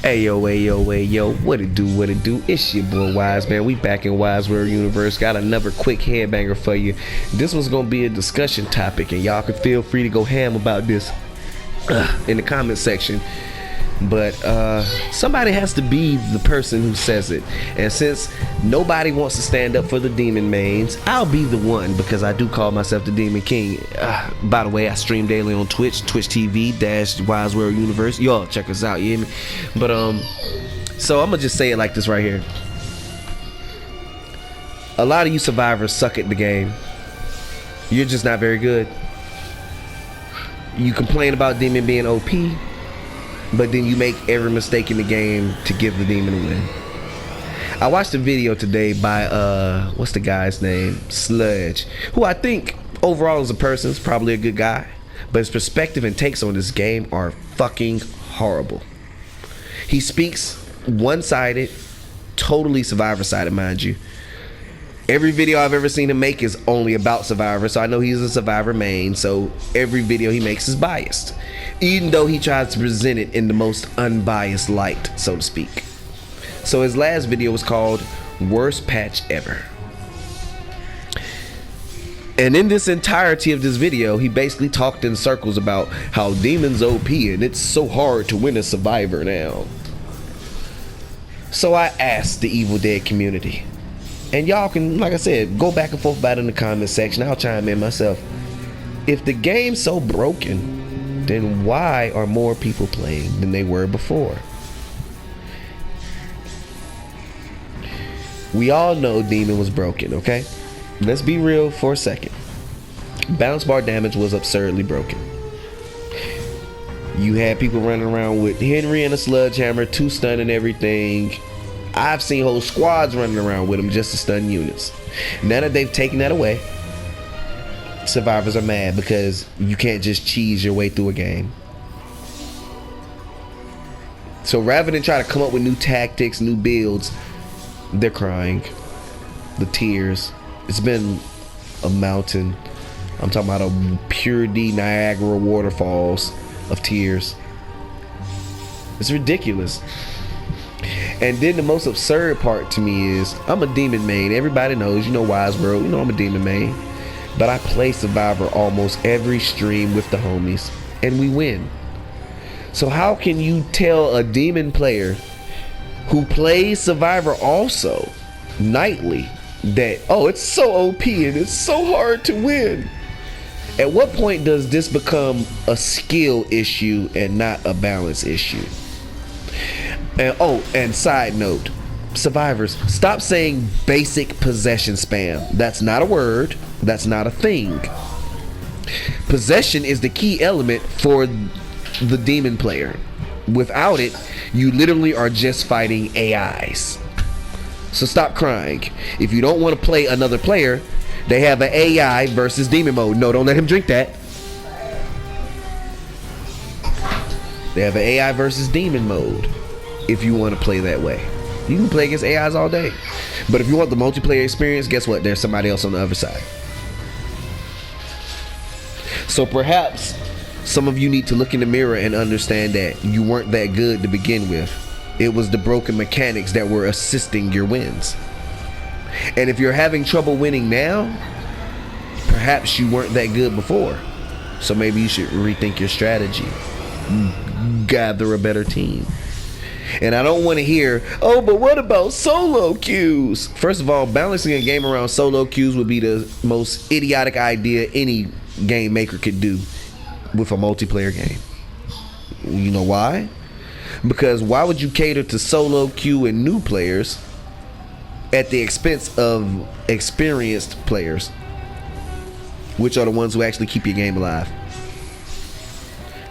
Hey yo, what it do? It's your boy Wise, man. We back in WiseWorldUniverse. Got another quick headbanger for you. This was gonna be a discussion topic, and y'all can feel free to go ham about this in the comment section. But somebody has to be the person who says it, and since nobody wants to stand up for the demon mains, I'll be the one, because I do call myself the Demon King. By the way, I stream daily on Twitch TV/WiseWorldUniverse. Y'all check us out, you hear me? But so I'm gonna just say it like this right here. A lot of you survivors suck at the game. You're just not very good. You complain about demon being OP, but then you make every mistake in the game to give the demon a win. I watched a video today by what's the guy's name? Sludge, who I think overall as a person is probably a good guy, but his perspective and takes on this game are fucking horrible. He speaks one-sided, totally survivor-sided, mind you. Every video I've ever seen him make is only about Survivor, so I know he's a Survivor main, so every video he makes is biased, even though he tries to present it in the most unbiased light, so to speak. So his last video was called Worst Patch Ever. And in this entirety of this video, he basically talked in circles about how demons OP and it's so hard to win a Survivor now. So I asked the Evil Dead community, and y'all can, like I said, go back and forth about it in the comment section. I'll chime in myself. If the game's so broken, then why are more people playing than they were before? We all know Demon was broken, okay? Let's be real for a second. Bounce bar damage was absurdly broken. You had people running around with Henry and a sledgehammer, 2 stun and everything. I've seen whole squads running around with them just to stun units. Now that they've taken that away, survivors are mad because you can't just cheese your way through a game. So rather than try to come up with new tactics, new builds, they're crying. The tears. It's been a mountain. I'm talking about a pure D Niagara waterfalls of tears. It's ridiculous. And then the most absurd part to me is, I'm a demon main. Everybody knows, you know Wise World, you know I'm a demon main. But I play Survivor almost every stream with the homies, and we win. So how can you tell a demon player who plays Survivor also nightly that, oh, it's so OP and it's so hard to win? At what point does this become a skill issue and not a balance issue? And oh, and side note, survivors, stop saying basic possession spam. That's not a word. That's not a thing. Possession is the key element for the demon player. Without it, you literally are just fighting AIs. So stop crying. If you don't want to play another player, they have an AI versus demon mode. No, don't let him drink that. They have an AI versus demon mode. If you want to play that way, you can play against AIs all day. But if you want the multiplayer experience, guess what? There's somebody else on the other side. So perhaps some of you need to look in the mirror and understand that you weren't that good to begin with. It was the broken mechanics that were assisting your wins. And if you're having trouble winning now, perhaps you weren't that good before. So maybe you should rethink your strategy. Gather a better team. And I don't want to hear, oh, but what about solo queues? First of all, balancing a game around solo queues would be the most idiotic idea any game maker could do with a multiplayer game. You know why? Because why would you cater to solo queue and new players at the expense of experienced players, which are the ones who actually keep your game alive?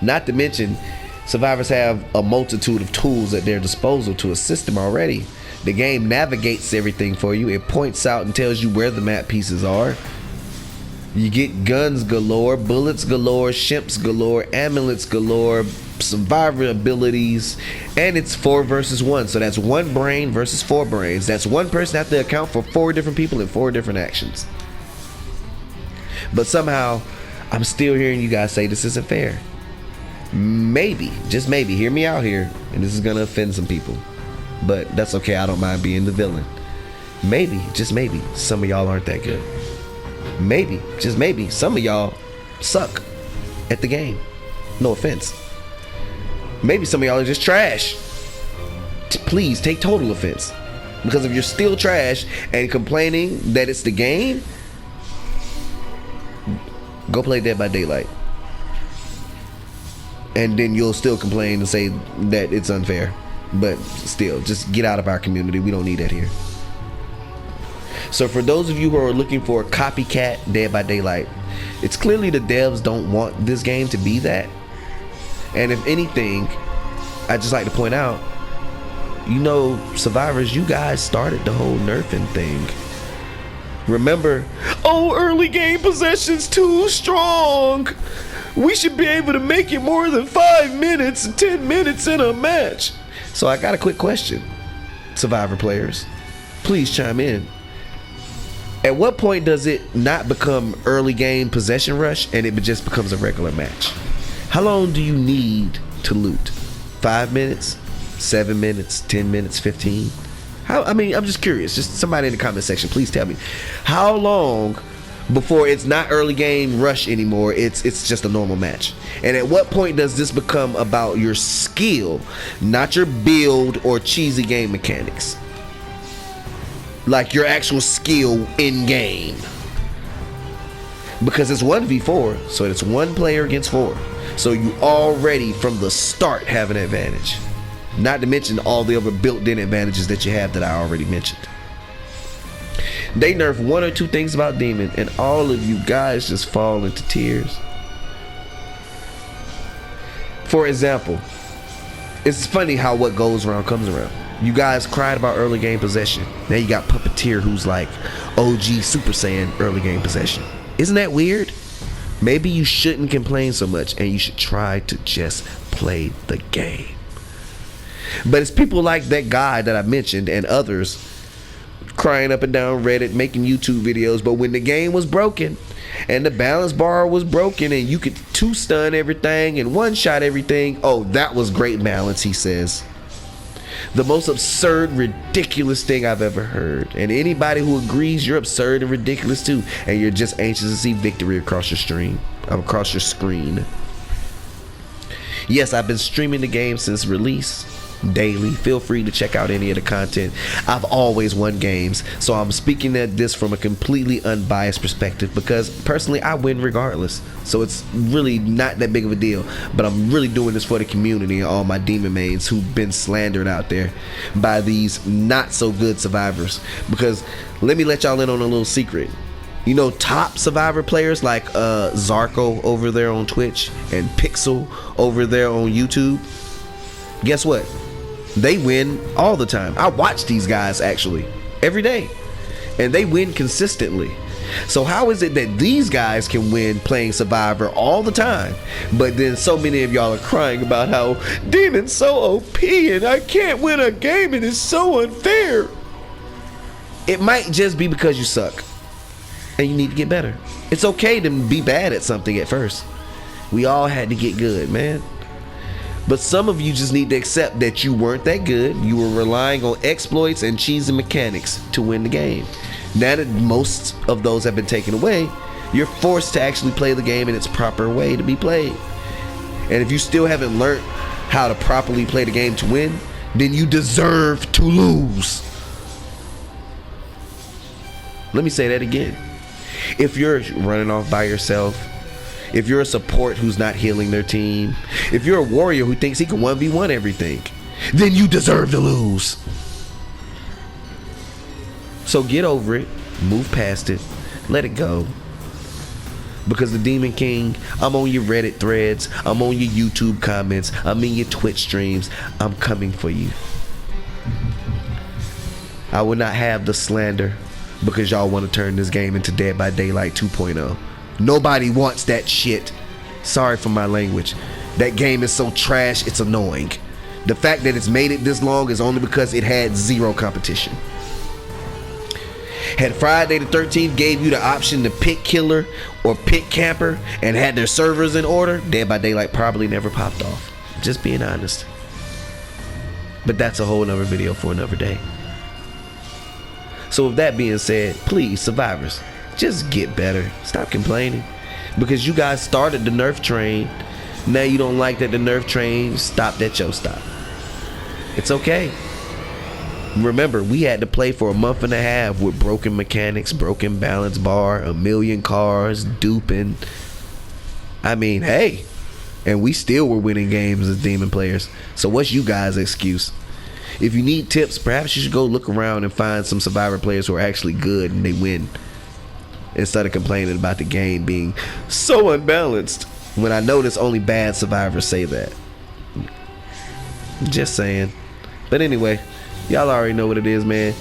Not to mention, survivors have a multitude of tools at their disposal to assist them already. The game navigates everything for you. It points out and tells you where the map pieces are. You get guns galore, bullets galore, shimps galore, amulets galore, survivor abilities, and it's 4 versus 1. So that's 1 brain versus 4 brains. That's one person have to account for 4 different people and 4 different actions. But somehow, I'm still hearing you guys say this isn't fair. maybe, just maybe, hear me out here, and this is gonna offend some people, but that's okay. I don't mind being the villain. Maybe, just maybe, some of y'all aren't that good. Maybe, just maybe, some of y'all suck at the game. No offense. Maybe some of y'all are just trash. Please take total offense. Because if you're still trash and complaining that it's the game, go play Dead by Daylight. And then you'll still complain and say that it's unfair. But still, just get out of our community. We don't need that here. So for those of you who are looking for a copycat Dead by Daylight, it's clearly the devs don't want this game to be that. And if anything, I'd just like to point out, you know, Survivors, you guys started the whole nerfing thing. Remember, oh, early game possession's too strong. We should be able to make it more than 5 minutes and 10 minutes in a match. So I got a quick question, Survivor players. Please chime in. At what point does it not become early game possession rush and it just becomes a regular match? How long do you need to loot? 5 minutes? 7 minutes? 10 minutes? 15? I mean, I'm just curious. Just somebody in the comment section, please tell me. How long before it's not early game rush anymore, it's just a normal match? And at what point does this become about your skill, not your build or cheesy game mechanics? Like your actual skill in game. Because it's 1v4, so it's one player against 4. So you already from the start have an advantage. Not to mention all the other built-in advantages that you have that I already mentioned. They nerf 1 or 2 things about Demon and all of you guys just fall into tears. For example, it's funny how what goes around comes around. You guys cried about early game possession. Now you got Puppeteer who's like OG Super Saiyan early game possession. Isn't that weird? Maybe you shouldn't complain so much and you should try to just play the game. But it's people like that guy that I mentioned and others crying up and down Reddit, making YouTube videos, but when the game was broken and the balance bar was broken and you could 2-stun everything and 1-shot everything, oh, that was great balance, he says. The most absurd, ridiculous thing I've ever heard. And anybody who agrees, you're absurd and ridiculous too. And you're just anxious to see victory across your screen. Yes, I've been streaming the game since release. Daily. Feel free to check out any of the content. I've always won games, so I'm speaking at this from a completely unbiased perspective because personally I win regardless, so it's really not that big of a deal. But I'm really doing this for the community and all my demon mains who've been slandered out there by these not so good survivors. Because let me let y'all in on a little secret. You know, top Survivor players like Zarko over there on Twitch and Pixel over there on YouTube, guess what? They win all the time. I watch these guys actually every day and they win consistently. So how is it that these guys can win playing Survivor all the time, but then so many of y'all are crying about how Demon's so OP and I can't win a game and it's so unfair? It might just be because you suck and you need to get better. It's okay to be bad at something at first. We all had to get good, man. But some of you just need to accept that you weren't that good. You were relying on exploits and cheesy mechanics to win the game. Now that most of those have been taken away, you're forced to actually play the game in its proper way to be played. And if you still haven't learned how to properly play the game to win, then you deserve to lose. Let me say that again. If you're running off by yourself, if you're a support who's not healing their team, if you're a warrior who thinks he can 1v1 everything, then you deserve to lose. So get over it, move past it, let it go. Because the Demon King, I'm on your Reddit threads, I'm on your YouTube comments, I'm in your Twitch streams, I'm coming for you. I will not have the slander because y'all want to turn this game into Dead by Daylight 2.0. Nobody wants that shit. Sorry for my language. That game is so trash, it's annoying. The fact that it's made it this long is only because it had zero competition. Had Friday the 13th gave you the option to pick killer or pick camper and had their servers in order, Dead by Daylight probably never popped off. Just being honest. But that's a whole nother video for another day. So with that being said, please, survivors, just get better. Stop complaining. Because you guys started the nerf train. Now you don't like that the nerf train stopped at your stop. It's okay. Remember, we had to play for a month and a half with broken mechanics, broken balance bar, a million cars, duping. I mean, hey. And we still were winning games as demon players. So what's you guys' excuse? If you need tips, perhaps you should go look around and find some survivor players who are actually good and they win, instead of complaining about the game being so unbalanced, when I notice only bad survivors say that. Just saying. But anyway, y'all already know what it is, man.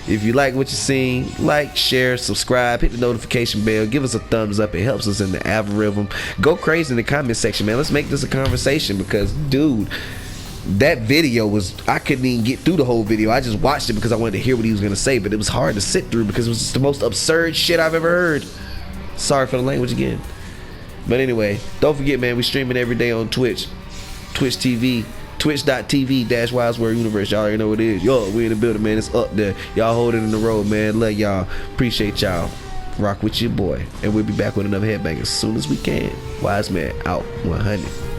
If you like what you seen, like, share, subscribe, hit the notification bell, give us a thumbs up. It helps us in the algorithm. Go crazy in the comment section, man. Let's make this a conversation, because dude, that video was, I couldn't even get through the whole video. I just watched it because I wanted to hear what he was gonna say, but it was hard to sit through because it was just the most absurd shit I've ever heard. Sorry for the language again. But anyway, don't forget, man, we streaming every day on Twitch TV, twitch.tv/WiseWorldUniverse. Y'all already know what it is. Yo, we in the building, man. It's up there. Y'all hold it in the road, man. Love y'all. Appreciate y'all. Rock with your boy. And we'll be back with another headbang as soon as we can. Wise Man out 100.